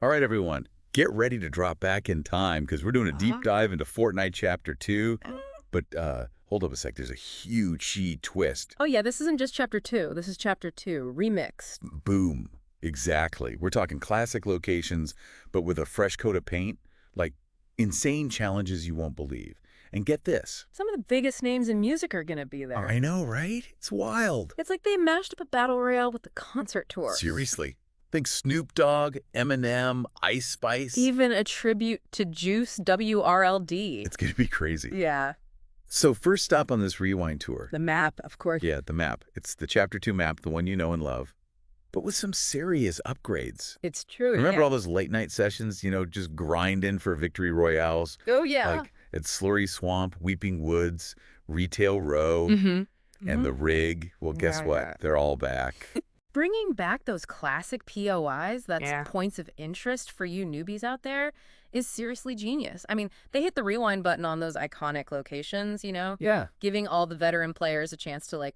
All right, everyone, get ready to drop back in time because we're doing a deep dive into Fortnite Chapter 2. But hold up a sec. There's a huge twist. Oh, yeah, this isn't just Chapter 2. This is Chapter 2, Remixed. Boom. Exactly. We're talking classic locations, but with a fresh coat of paint, like insane challenges you won't believe. And get this. Some of the biggest names in music are going to be there. I know, right? It's wild. It's like they mashed up a battle royale with the concert tour. Seriously. Think Snoop Dogg, Eminem, Ice Spice. Even a tribute to Juice WRLD. It's going to be crazy. Yeah. So first stop on this rewind tour. The map, of course. Yeah, the map. It's the Chapter 2 map, the one you know and love, but with some serious upgrades. It's true. Remember all those late night sessions, just grinding for victory royales? Oh, yeah. Like at Slurpy Swamp, Weeping Woods, Retail Row, and the Rig. Well, guess what? Yeah. They're all back. Bringing back those classic POIs, that's points of interest for you newbies out there, is seriously genius. I mean, they hit the rewind button on those iconic locations, Yeah. giving all the veteran players a chance to,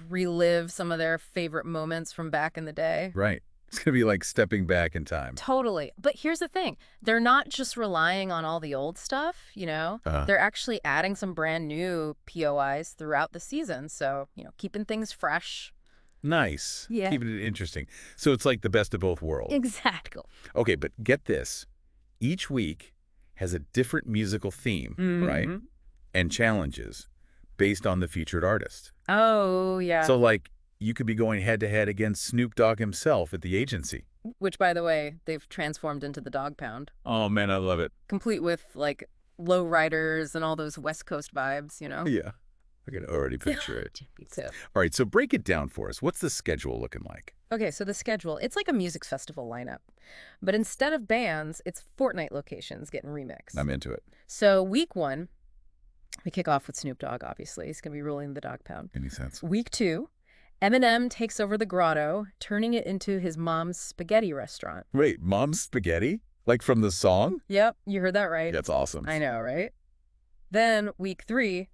relive some of their favorite moments from back in the day. Right. It's going to be like stepping back in time. Totally. But here's the thing. They're not just relying on all the old stuff, They're actually adding some brand new POIs throughout the season. So, keeping things fresh. Nice. Yeah. Keeping it interesting. So it's like the best of both worlds. Exactly. Okay, but get this. Each week has a different musical theme, right? And challenges based on the featured artist. Oh, yeah. So, you could be going head-to-head against Snoop Dogg himself at the agency. Which, by the way, they've transformed into the Dog Pound. Oh, man, I love it. Complete with, low riders and all those West Coast vibes, Yeah, I can already picture it. So. All right, so break it down for us. What's the schedule looking like? Okay, so the schedule, it's like a music festival lineup. But instead of bands, it's Fortnite locations getting remixed. I'm into it. So week 1, we kick off with Snoop Dogg, obviously. He's going to be ruling the Dog Pound. Any sense? Week 2, Eminem takes over the grotto, turning it into his mom's spaghetti restaurant. Wait, Mom's Spaghetti? Like from the song? Yep, you heard that right. That's awesome. I know, right? Then week 3,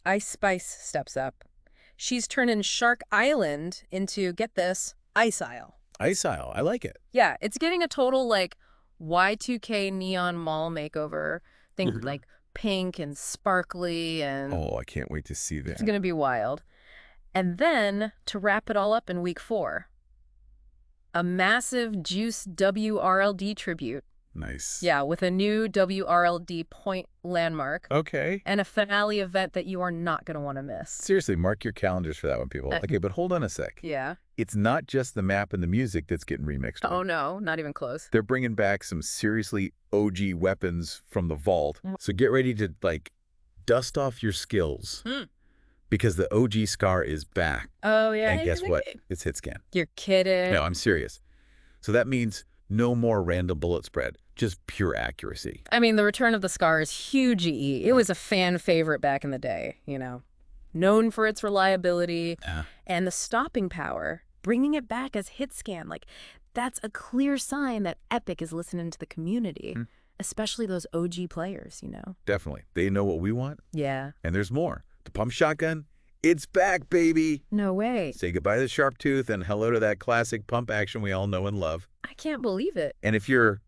Ice Spice steps up. She's turning Shark Island into, get this, Ice Isle. Ice Isle. I like it. Yeah, it's getting a total, Y2K neon mall makeover. Think, pink and sparkly and... Oh, I can't wait to see that. It's going to be wild. And then, to wrap it all up in week 4, a massive Juice WRLD tribute. Nice. Yeah, with a new WRLD point landmark. Okay. And a finale event that you are not going to want to miss. Seriously, mark your calendars for that one, people. Okay, but hold on a sec. Yeah. It's not just the map and the music that's getting remixed. Oh, no, not even close. They're bringing back some seriously OG weapons from the vault. So get ready to, dust off your skills. Because the OG Scar is back. Oh, yeah. And guess what? It's hit scan. You're kidding. No, I'm serious. So that means no more random bullet spread, just pure accuracy. I mean, the return of the Scar is huge EE. It was a fan favorite back in the day, Known for its reliability and the stopping power, bringing it back as hit scan. That's a clear sign that Epic is listening to the community, especially those OG players, Definitely. They know what we want. Yeah. And there's more. The pump shotgun, it's back, baby. No way. Say goodbye to the sharp tooth and hello to that classic pump action we all know and love. I can't believe it. And if you're,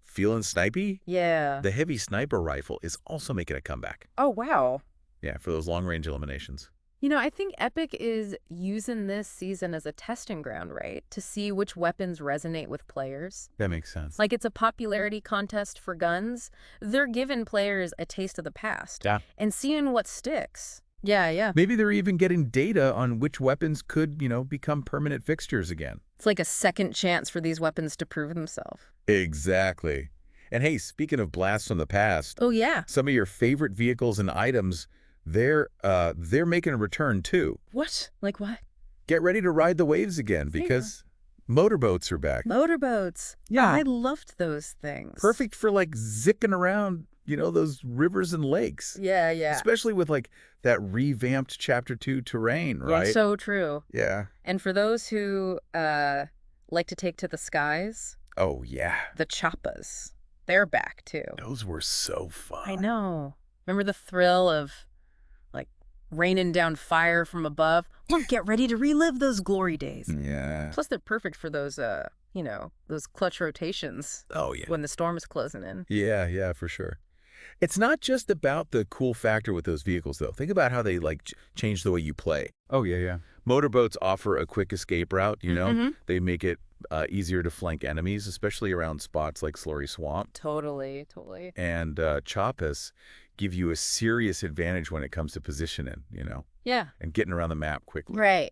feeling snipey, yeah, the heavy sniper rifle is also making a comeback. Oh, wow. Yeah, for those long-range eliminations. I think Epic is using this season as a testing ground, right? To see which weapons resonate with players. That makes sense. It's a popularity contest for guns. They're giving players a taste of the past. Yeah. And seeing what sticks. Yeah. Maybe they're even getting data on which weapons could, become permanent fixtures again. It's like a second chance for these weapons to prove themselves. Exactly. And hey, speaking of blasts from the past. Oh, yeah. Some of your favorite vehicles and items, they're making a return too. What? Like what? Get ready to ride the waves again because motorboats are back. Motorboats. Yeah. I loved those things. Perfect for zicking around, those rivers and lakes. Yeah. Especially with that revamped Chapter 2 terrain, right? Yeah, so true. Yeah. And for those who like to take to the skies. Oh, yeah. The choppas. They're back too. Those were so fun. I know. Remember the thrill of raining down fire from above. Get ready to relive those glory days. Yeah. Plus, they're perfect for those, those clutch rotations. Oh, yeah. When the storm is closing in. Yeah, for sure. It's not just about the cool factor with those vehicles, though. Think about how they, like, change the way you play. Oh, yeah. Motorboats offer a quick escape route, you know? Mm-hmm. They make it easier to flank enemies, especially around spots like Slurpy Swamp. Totally. And Choppas give you a serious advantage when it comes to positioning, you know? Yeah. And getting around the map quickly. Right.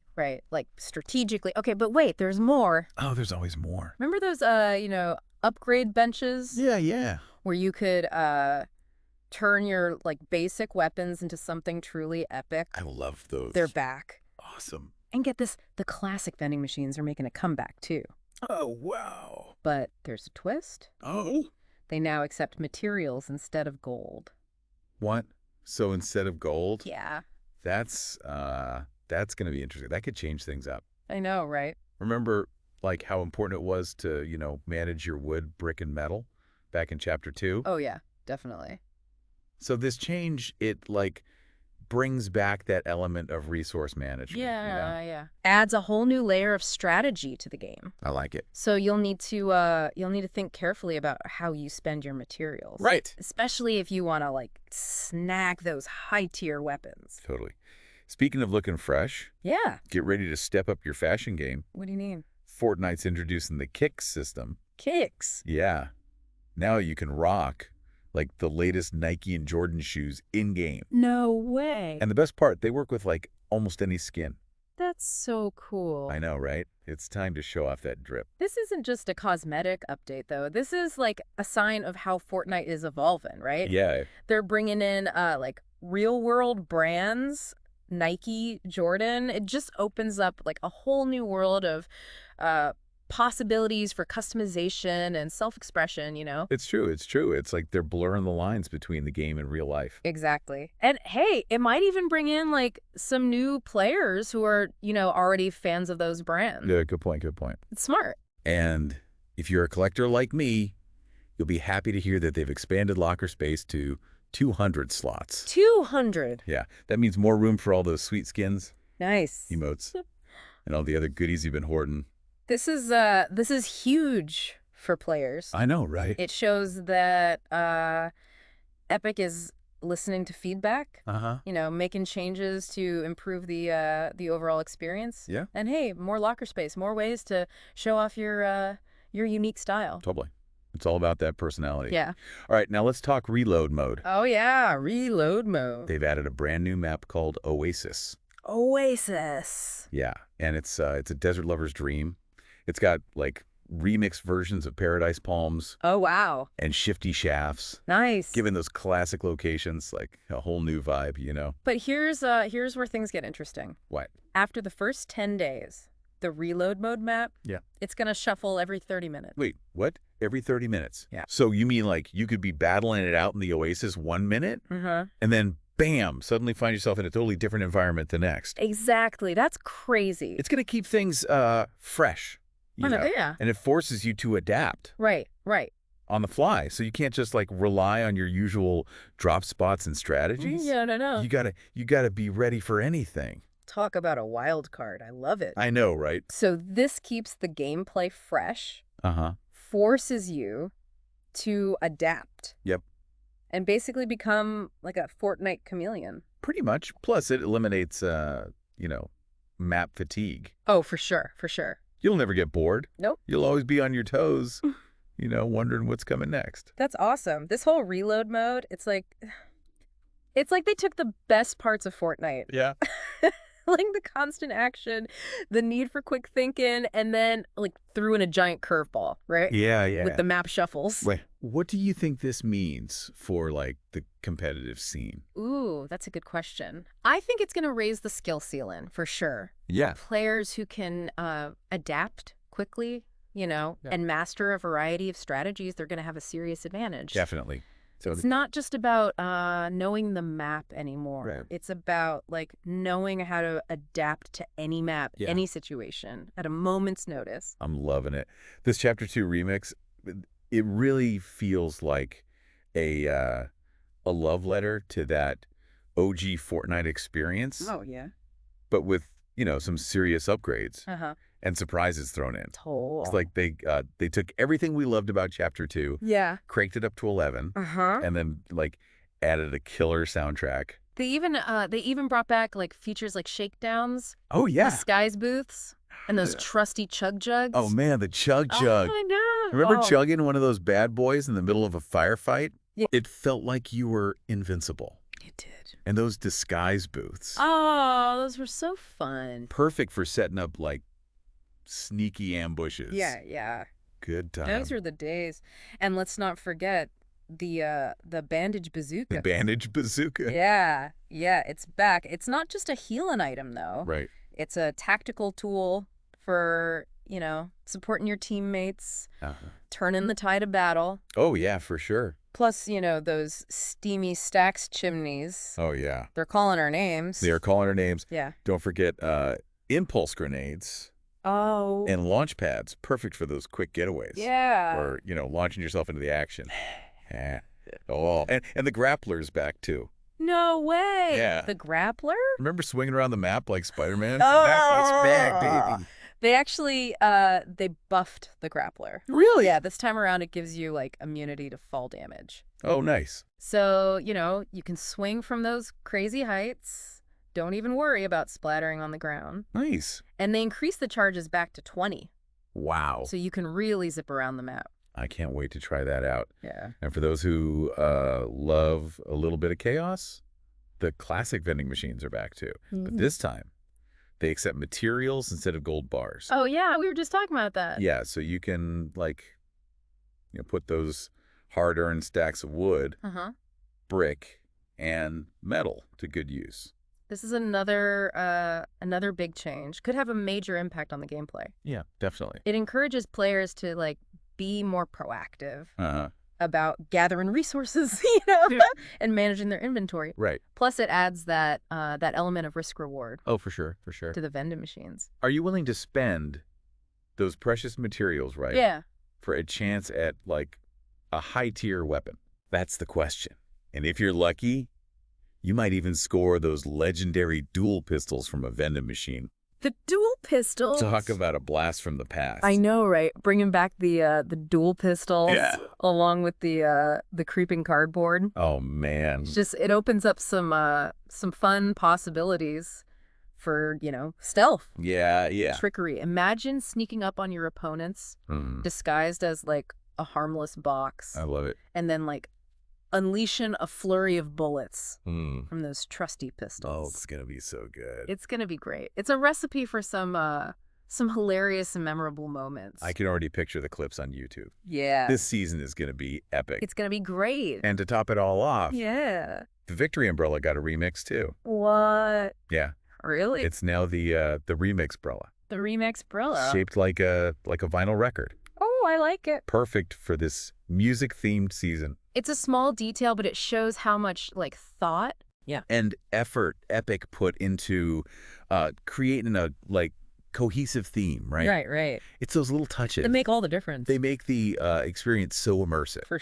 Like, strategically. Okay, but wait, there's more. Oh, there's always more. Remember those, upgrade benches? Yeah. Where you could, turn your, like, basic weapons into something truly epic? I love those. They're back. Awesome. And get this, the classic vending machines are making a comeback, too. Oh, wow. But there's a twist. Oh? They now accept materials instead of gold. What? So instead of gold? Yeah. That's going to be interesting. That could change things up. I know, right? Remember, like, how important it was to, manage your wood, brick, and metal back in Chapter 2? Oh, yeah, definitely. So this change, it, like, brings back that element of resource management. Yeah. Adds a whole new layer of strategy to the game. I like it. So you'll need to think carefully about how you spend your materials. Right. Especially if you want to, like, snag those high-tier weapons. Totally. Speaking of looking fresh, Yeah. get ready to step up your fashion game. What do you mean? Fortnite's introducing the Kicks system. Kicks? Yeah. Now you can rock, like, the latest Nike and Jordan shoes in-game. No way. And the best part, they work with, like, almost any skin. That's so cool. I know, right? It's time to show off that drip. This isn't just a cosmetic update, though. This is, like, a sign of how Fortnite is evolving, right? Yeah. They're bringing in, like, real-world brands, Nike, Jordan. It just opens up, like, a whole new world of possibilities for customization and self-expression, you know? It's true. It's like they're blurring the lines between the game and real life. Exactly. And hey, it might even bring in, like, some new players who are, already fans of those brands. Yeah, good point. It's smart. And if you're a collector like me, you'll be happy to hear that they've expanded locker space to 200 slots. 200. Yeah, that means more room for all those sweet skins, Nice. emotes, and all the other goodies you've been hoarding. This is huge for players. I know, right? It shows that Epic is listening to feedback. Making changes to improve the overall experience. Yeah. And hey, more locker space, more ways to show off your unique style. Totally. It's all about that personality. Yeah. All right, now let's talk reload mode. Oh yeah, reload mode. They've added a brand new map called Oasis. Oasis. Yeah, and it's a desert lover's dream. It's got, like, remixed versions of Paradise Palms. Oh, wow. And shifty shafts. Nice. Giving those classic locations, like, a whole new vibe, But here's where things get interesting. What? After the first 10 days, the reload mode map, Yeah. It's going to shuffle every 30 minutes. Wait, what? Every 30 minutes? Yeah. So you mean, like, you could be battling it out in the Oasis 1 minute? Mm-hmm. And then, bam, suddenly find yourself in a totally different environment the next. Exactly. That's crazy. It's going to keep things fresh. Yeah. And it forces you to adapt. Right. On the fly. So you can't just, like, rely on your usual drop spots and strategies. Yeah, no. You gotta be ready for anything. Talk about a wild card. I love it. I know, right? So this keeps the gameplay fresh. Forces you to adapt. Yep. And basically become like a Fortnite chameleon. Pretty much. Plus, it eliminates, map fatigue. Oh, for sure. You'll never get bored. Nope. You'll always be on your toes, wondering what's coming next. That's awesome. This whole reload mode, it's like they took the best parts of Fortnite. Yeah. Like the constant action, the need for quick thinking, and then, like, threw in a giant curveball, right? Yeah. With the map shuffles. Wait, what do you think this means for, like, the competitive scene? Ooh, that's a good question. I think it's going to raise the skill ceiling, for sure. Yeah. Players who can adapt quickly, and master a variety of strategies, they're going to have a serious advantage. Definitely. So it's not just about knowing the map anymore. Right. It's about, like, knowing how to adapt to any map, any situation, at a moment's notice. I'm loving it. This Chapter 2 remix, it really feels like a love letter to that OG Fortnite experience, Oh, yeah. but with, some serious upgrades Uh-huh. and surprises thrown in. Total. It's like they took everything we loved about Chapter 2, Yeah. cranked it up to 11, Uh-huh. and then, added a killer soundtrack. They even brought back, features like shakedowns, Oh, yeah. disguise booths, and those trusty chug jugs. Oh, man, the Chug Jug. Oh, I know. Remember chugging one of those bad boys in the middle of a firefight? Yeah. It felt like you were invincible. It did. And those disguise booths. Oh, those were so fun. Perfect for setting up, sneaky ambushes. Yeah. Good time. Those were the days. And let's not forget the bandage bazooka. The bandage bazooka. Yeah, it's back. It's not just a healing item, though. Right. It's a tactical tool for, supporting your teammates, turning the tide of battle. Oh, yeah, for sure. Plus, those Steamy Stacks chimneys. Oh, yeah. They're calling our names. They are calling our names. Yeah. Don't forget impulse grenades. Oh. And launch pads. Perfect for those quick getaways. Yeah. Or, launching yourself into the action. Oh, and the grappler's back, too. No way. Yeah. The grappler? Remember swinging around the map like Spider-Man? Oh. Back, baby. They actually, they buffed the grappler. Really? Yeah, this time around it gives you, immunity to fall damage. Oh, nice. So, you can swing from those crazy heights. Don't even worry about splattering on the ground. Nice. And they increase the charges back to 20. Wow. So you can really zip around the map. I can't wait to try that out. Yeah. And for those who love a little bit of chaos, the classic vending machines are back too. But this time, they accept materials instead of gold bars. Oh, yeah. We were just talking about that. Yeah, so you can, put those hard-earned stacks of wood, brick, and metal to good use. This is another big change. Could have a major impact on the gameplay. Yeah, definitely. It encourages players to, be more proactive Uh-huh. about gathering resources, and managing their inventory. Right. Plus, it adds that element of risk-reward. Oh, for sure, for sure. To the vending machines. Are you willing to spend those precious materials, right? Yeah. For a chance at, a high-tier weapon? That's the question. And if you're lucky, you might even score those legendary dual pistols from a vending machine. The dual pistols. Talk about a blast from the past. I know, right? Bringing back the dual pistols, Yeah. along with the creeping cardboard. Oh, man. It opens up some fun possibilities for stealth. Yeah. Trickery. Imagine sneaking up on your opponents, disguised as a harmless box. I love it. And then unleashing a flurry of bullets Mm. from those trusty pistols. Oh, it's going to be so good. It's going to be great. It's a recipe for some hilarious and memorable moments. I can already picture the clips on YouTube. Yeah. This season is going to be epic. It's going to be great. And to top it all off, Yeah. the Victory umbrella got a remix too. What? Yeah. Really? It's now the Remix umbrella. The Remixed umbrella. Shaped like a vinyl record. Oh, I like it. Perfect for this music-themed season. It's a small detail, but it shows how much thought. Yeah. And effort Epic put into creating a cohesive theme, right? Right. It's those little touches. They make all the difference. They make the experience so immersive. For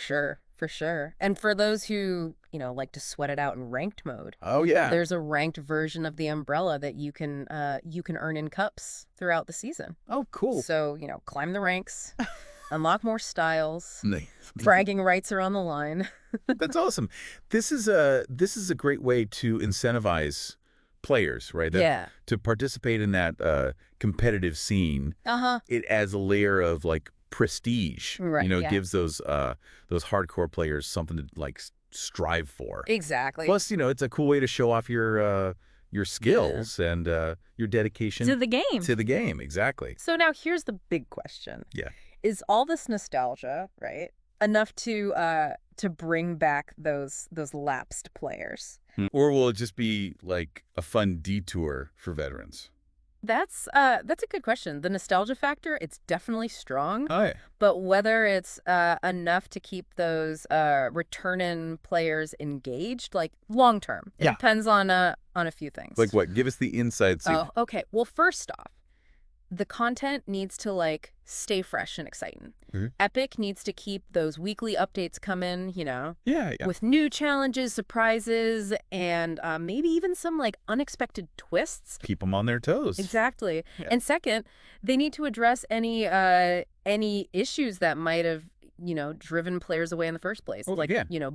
sure. And for those who, like to sweat it out in ranked mode. Oh, yeah. There's a ranked version of the umbrella that you can earn in cups throughout the season. Oh, cool. So, climb the ranks, unlock more styles. Bragging rights are on the line. That's awesome. This is a great way to incentivize players, right? To participate in that competitive scene. It adds a layer of prestige. Right. It gives those hardcore players something to strive for. Exactly. Plus, it's a cool way to show off your skills and your dedication to the game. To the game, exactly. So now here's the big question. Yeah. Is all this nostalgia, right, enough to bring back those lapsed players? Or will it just be a fun detour for veterans? That's a good question. The nostalgia factor, it's definitely strong. Oh, yeah. But whether it's enough to keep those returning players engaged, long term, it depends on a few things. Like what? Give us the inside secret. Oh, okay. Well, first off, the content needs to, like, stay fresh and exciting. Epic needs to keep those weekly updates coming, with new challenges, surprises, and maybe even some, like, unexpected twists. Keep them on their toes. Exactly. Yeah. And second, they need to address any issues that might have, driven players away in the first place.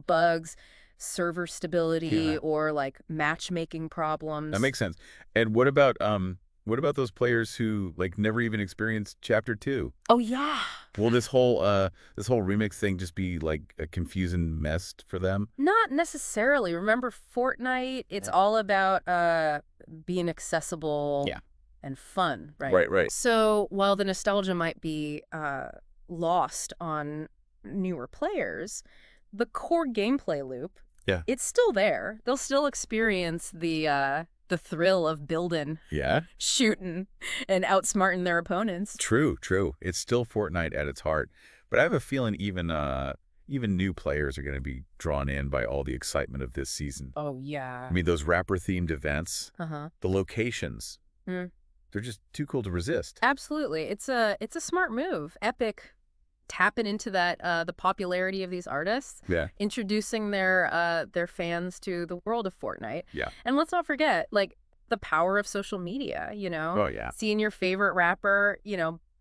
Bugs, server stability, or, like, matchmaking problems. That makes sense. And what about those players who, like, never even experienced Chapter 2? Oh, yeah. Will this whole remix thing just be, like, a confusing mess for them? Not necessarily. Remember Fortnite? It's all about being accessible and fun, right? Right. So while the nostalgia might be lost on newer players, the core gameplay loop, it's still there. They'll still experience the thrill of building, shooting, and outsmarting their opponents. True. It's still Fortnite at its heart. But I have a feeling even new players are going to be drawn in by all the excitement of this season. Oh, yeah. I mean, those rapper-themed events, the locations, they're just too cool to resist. Absolutely. It's a smart move. Epic tapping into that the popularity of these artists, introducing their fans to the world of Fortnite. And let's not forget, like, the power of social media, Oh, yeah. Seeing your favorite rapper,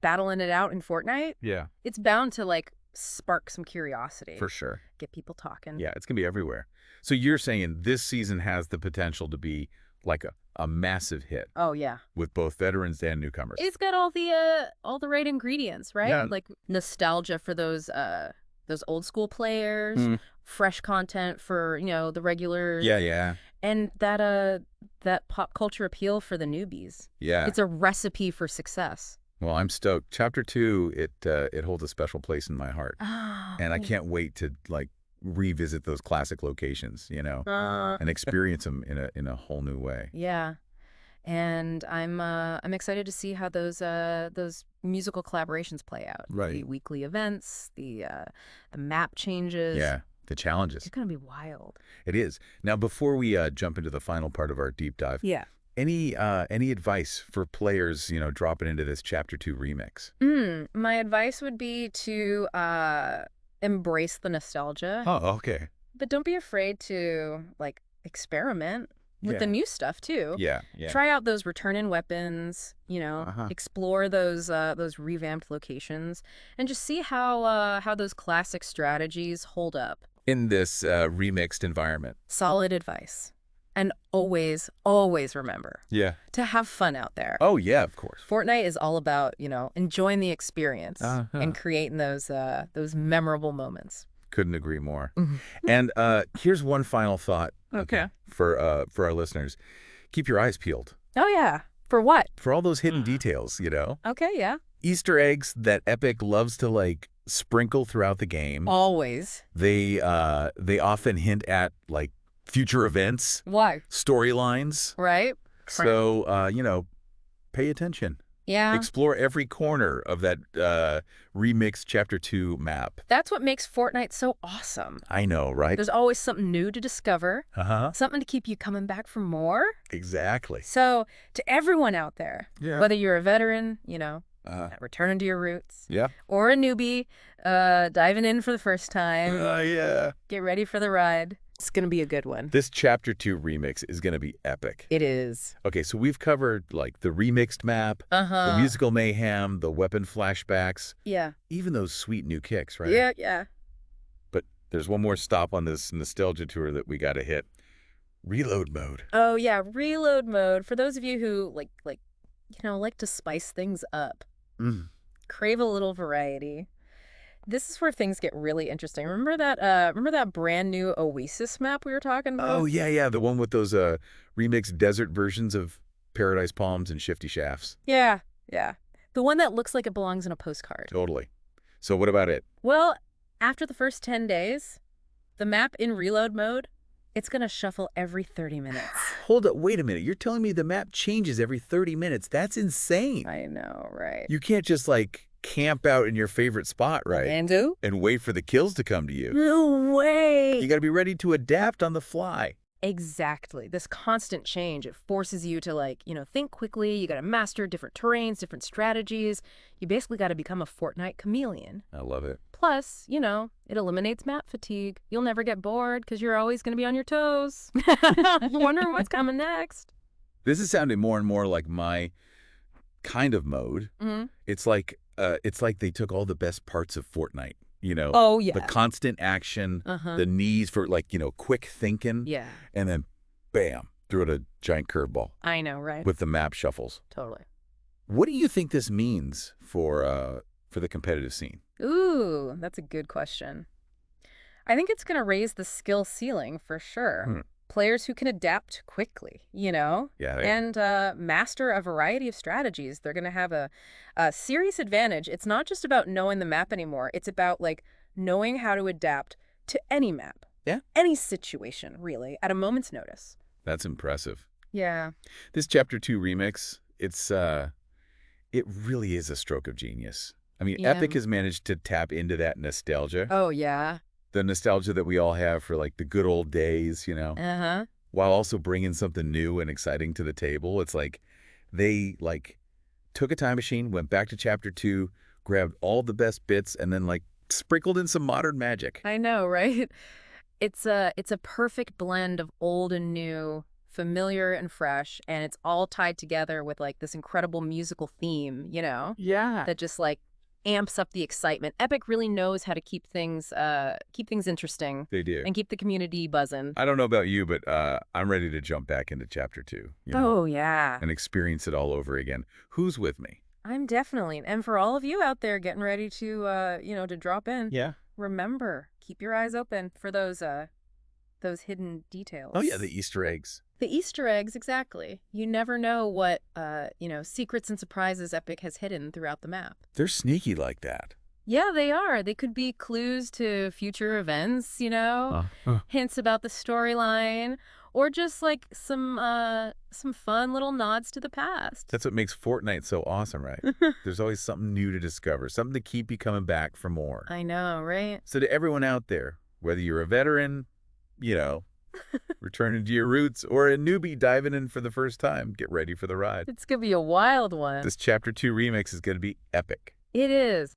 battling it out in Fortnite. Yeah. It's bound to, like, spark some curiosity. For sure. Get people talking. Yeah, it's going to be everywhere. So you're saying this season has the potential to be like a massive hit. Oh, yeah. With both veterans and newcomers. It's got all the right ingredients, right? Yeah. Like nostalgia for those old school players, fresh content for, the regulars. Yeah. And that pop culture appeal for the newbies. Yeah. It's a recipe for success. Well, I'm stoked. Chapter 2, it holds a special place in my heart. Oh, and I can't wait to, like, revisit those classic locations, and experience them in a whole new way. Yeah. And I'm excited to see how those musical collaborations play out. Right. The weekly events, the map changes. Yeah. The challenges. It's going to be wild. It is. Now, before we jump into the final part of our deep dive, any advice for players, dropping into this Chapter 2 remix? My advice would be to embrace the nostalgia. Oh, okay. But don't be afraid to, like, experiment with the new stuff too. Yeah. Try out those return-in weapons, explore those revamped locations, and just see how those classic strategies hold up in this remixed environment. Solid advice. And always, always remember to have fun out there. Oh, yeah, of course. Fortnite is all about, enjoying the experience and creating those memorable moments. Couldn't agree more. And here's one final thought. Okay. For our listeners. Keep your eyes peeled. Oh, yeah. For what? For all those hidden details, Okay, yeah. Easter eggs that Epic loves to, like, sprinkle throughout the game. Always. They often hint at, like, future events. Why? Storylines. Right. So, pay attention. Yeah. Explore every corner of that Remixed Chapter 2 map. That's what makes Fortnite so awesome. I know, right? There's always something new to discover. Something to keep you coming back for more. Exactly. So, to everyone out there, whether you're a veteran, returning to your roots, or a newbie, diving in for the first time, get ready for the ride. It's going to be a good one. This Chapter 2 remix is going to be epic. It is. Okay, so we've covered, like, the remixed map, the musical mayhem, the weapon flashbacks. Yeah. Even those sweet new kicks, right? Yeah. But there's one more stop on this nostalgia tour that we got to hit. Reload mode. Oh, yeah, reload mode. For those of you who, like to spice things up, crave a little variety. This is where things get really interesting. Remember that brand new Oasis map we were talking about? Oh, yeah. The one with those remixed desert versions of Paradise Palms and Shifty Shafts. Yeah. The one that looks like it belongs in a postcard. Totally. So what about it? Well, after the first 10 days, the map in reload mode, it's going to shuffle every 30 minutes. Hold up. Wait a minute. You're telling me the map changes every 30 minutes. That's insane. I know, right? You can't just, like, camp out in your favorite spot, right? And wait for the kills to come to you. No way. You got to be ready to adapt on the fly. Exactly. This constant change, it forces you to, like, think quickly. You got to master different terrains, different strategies. You basically got to become a Fortnite chameleon. I love it. Plus, it eliminates map fatigue. You'll never get bored because you're always going to be on your toes. Wondering what's coming next. This is sounding more and more like my kind of mode. Mm-hmm. It's like they took all the best parts of Fortnite. Oh, yeah. The constant action, the needs for, like, quick thinking. Yeah. And then, bam, threw it a giant curveball. I know, right? With the map shuffles. Totally. What do you think this means for the competitive scene? Ooh, that's a good question. I think it's going to raise the skill ceiling for sure. Players who can adapt quickly, Yeah. and master a variety of strategies. They're going to have a serious advantage. It's not just about knowing the map anymore. It's about, like, knowing how to adapt to any map. Yeah. Any situation, really, at a moment's notice. That's impressive. Yeah. This Chapter 2 remix, it really is a stroke of genius. I mean, Epic has managed to tap into that nostalgia. Oh, yeah. The nostalgia that we all have for, like, the good old days, Uh-huh. while also bringing something new and exciting to the table. It's like they, like, took a time machine, went back to Chapter 2, grabbed all the best bits, and then, like, sprinkled in some modern magic. I know, right? It's a perfect blend of old and new, familiar and fresh, and it's all tied together with, like, this incredible musical theme, Yeah. that just, like, amps up the excitement. Epic really knows how to keep things interesting. They do. And keep the community buzzing. I don't know about you, but I'm ready to jump back into Chapter 2. Oh, yeah. And experience it all over again. Who's with me? I'm definitely. And for all of you out there getting ready to, to drop in. Yeah. Remember, keep your eyes open for those hidden details. Oh, yeah, the Easter eggs. The Easter eggs, exactly. You never know what, secrets and surprises Epic has hidden throughout the map. They're sneaky like that. Yeah, they are. They could be clues to future events, hints about the storyline, or just, like, some fun little nods to the past. That's what makes Fortnite so awesome, right? There's always something new to discover, something to keep you coming back for more. I know, right? So to everyone out there, whether you're a veteran, returning to your roots, or a newbie diving in for the first time, get ready for the ride. It's going to be a wild one. This Chapter 2 remix is going to be epic. It is.